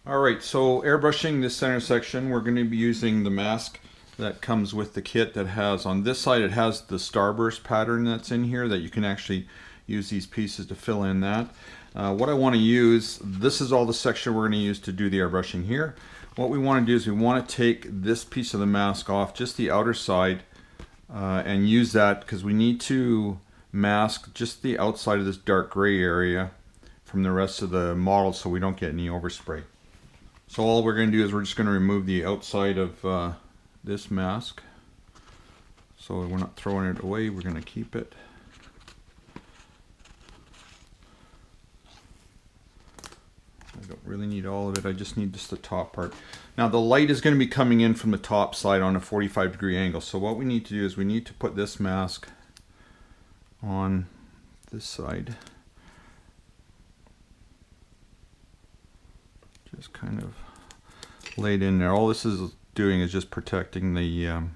Alright, so airbrushing this center section, we're going to be using the mask that comes with the kit that has, on this side it has the starburst pattern that's in here that you can actually use these pieces to fill in that. What I want to use, this is all the section we're going to use to do the airbrushing here. What we want to do is we want to take this piece of the mask off, just the outer side, and use that because we need to mask just the outside of this dark gray area from the rest of the model so we don't get any overspray. So all we're going to do is we're just going to remove the outside of this mask. So we're not throwing it away, we're going to keep it. I don't really need all of it, I just need just the top part. Now the light is going to be coming in from the top side on a 45-degree angle. So what we need to do is we need to put this mask on this side. Just kind of laid in there. All this is doing is just protecting the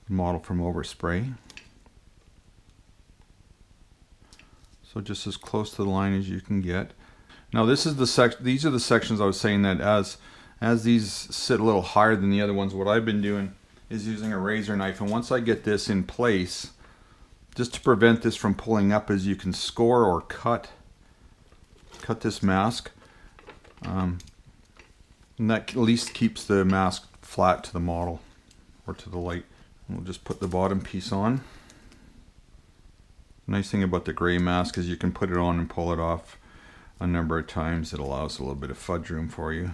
model from overspray. So just as close to the line as you can get. Now this is these are the sections I was saying that as these sit a little higher than the other ones, what I've been doing is using a razor knife, and once I get this in place, just to prevent this from pulling up, is you can score or cut this mask. And that at least keeps the mask flat to the model or to the light. We'll just put the bottom piece on. Nice thing about the gray mask is you can put it on and pull it off a number of times. It allows a little bit of fudge room for you.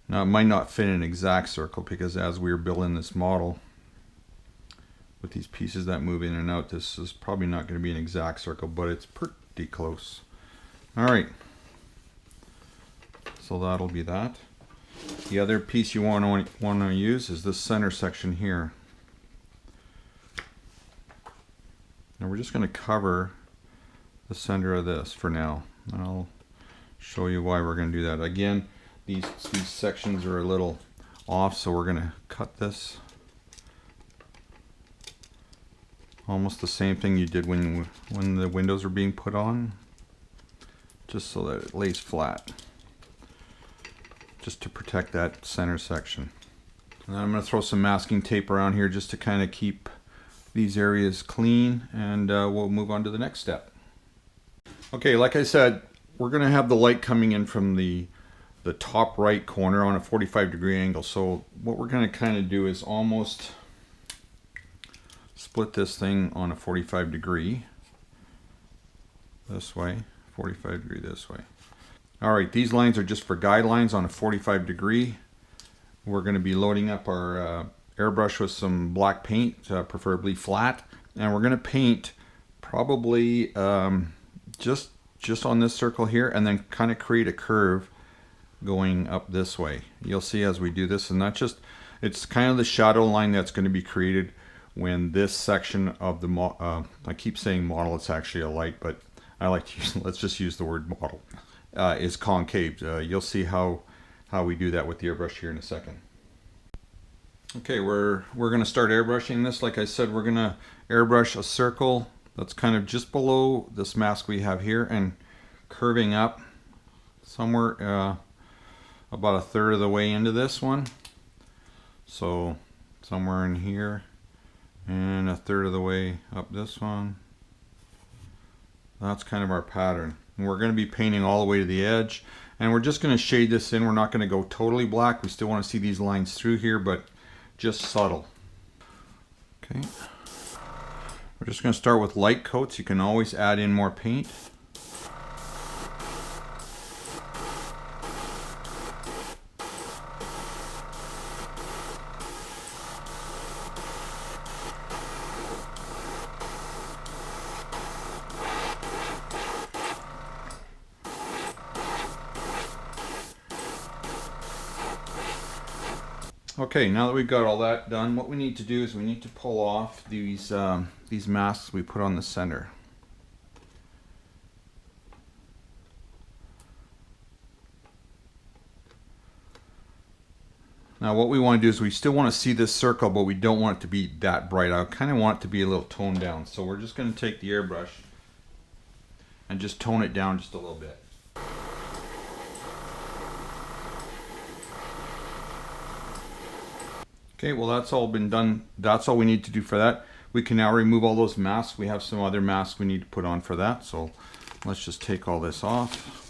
Now it might not fit in an exact circle because as we were building this model with these pieces that move in and out, this is probably not going to be an exact circle, but it's pretty close. Alright, so that'll be that. The other piece you want to use is this center section here. Now we're just going to cover the center of this for now. And I'll show you why we're going to do that. Again, these sections are a little off, so we're going to cut this. Almost the same thing you did when the windows were being put on. Just so that it lays flat, just to protect that center section. And then I'm going to throw some masking tape around here just to kind of keep these areas clean, and we'll move on to the next step. Okay, like I said, we're going to have the light coming in from the top right corner on a 45-degree angle. So what we're going to kind of do is almost split this thing on a 45-degree this way. 45-degree this way. Alright, these lines are just for guidelines on a 45-degree. We're going to be loading up our airbrush with some black paint, preferably flat, and we're going to paint probably just on this circle here, and then kind of create a curve going up this way. You'll see as we do this, and it's kind of the shadow line that's going to be created when this section of the I keep saying model, it's actually a light, but I like to use, let's just use the word model, is concave. You'll see how we do that with the airbrush here in a second. Okay, we're going to start airbrushing this. Like I said, we're going to airbrush a circle that's kind of just below this mask we have here and curving up somewhere about a third of the way into this one. So somewhere in here and a third of the way up this one. That's kind of our pattern. And we're going to be painting all the way to the edge, and we're just going to shade this in. We're not going to go totally black. We still want to see these lines through here, but just subtle. Okay. We're just going to start with light coats. You can always add in more paint. Okay, now that we've got all that done, what we need to do is we need to pull off these masks we put on the center. Now what we want to do is we still want to see this circle, but we don't want it to be that bright. I kind of want it to be a little toned down. So we're just going to take the airbrush and just tone it down just a little bit. Okay, well that's all been done. That's all we need to do for that. We can now remove all those masks. We have some other masks we need to put on for that. So let's just take all this off.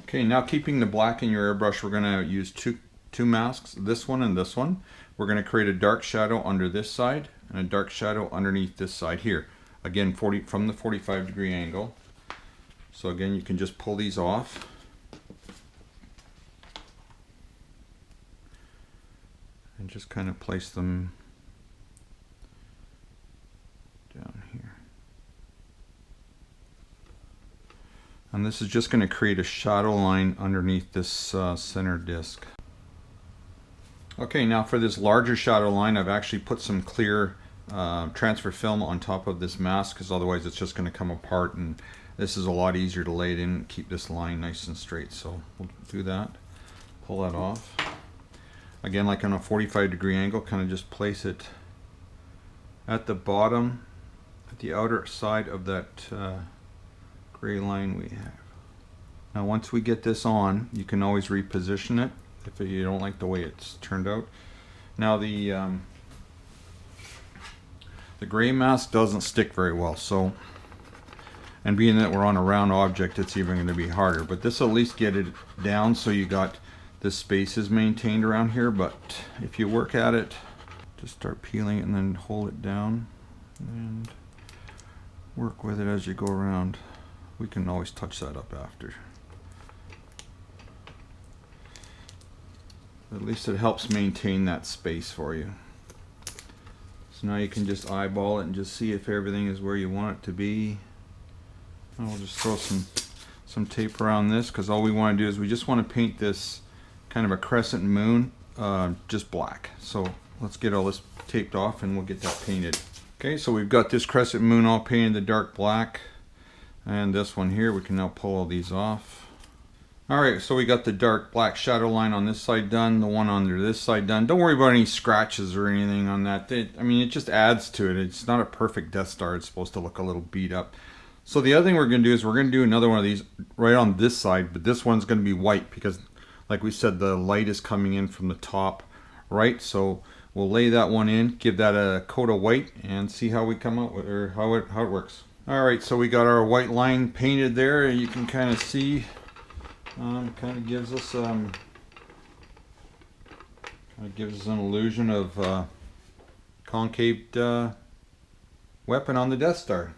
Okay, now keeping the black in your airbrush, we're gonna use two masks, this one and this one. We're gonna create a dark shadow under this side and a dark shadow underneath this side here. Again, from the 45-degree angle. So again, you can just pull these off. And just kind of place them down here. And this is just going to create a shadow line underneath this center disc. Okay, now for this larger shadow line, I've actually put some clear transfer film on top of this mask, because otherwise it's just going to come apart, and this is a lot easier to lay it in and keep this line nice and straight. So we'll do that. Pull that off. Again, like on a 45-degree angle, kind of just place it at the bottom, at the outer side of that gray line we have. Now once we get this on, you can always reposition it if you don't like the way it's turned out. Now the gray mask doesn't stick very well, so, and being that we're on a round object, it's even going to be harder, but this will at least get it down so you got the space is maintained around here. But if you work at it, just start peeling it and then hold it down and work with it as you go around. We can always touch that up after. At least it helps maintain that space for you. So now you can just eyeball it and just see if everything is where you want it to be. And we'll just throw some tape around this, because all we want to do is we just want to paint this kind of a crescent moon just black. So let's get all this taped off and we'll get that painted. Okay, so we've got this crescent moon all painted the dark black, and this one here, we can now pull all these off. Alright, so we got the dark black shadow line on this side done, the one under this side done. Don't worry about any scratches or anything on that. I mean, it just adds to it. It's not a perfect Death Star. It's supposed to look a little beat up. So the other thing we're going to do is we're going to do another one of these right on this side, but this one's going to be white because, like we said, the light is coming in from the top, right? So we'll lay that one in, give that a coat of white, and see how we come out with, or how it works. Alright, so we got our white line painted there, and you can kind of see, kind of gives us an illusion of concave weapon on the Death Star.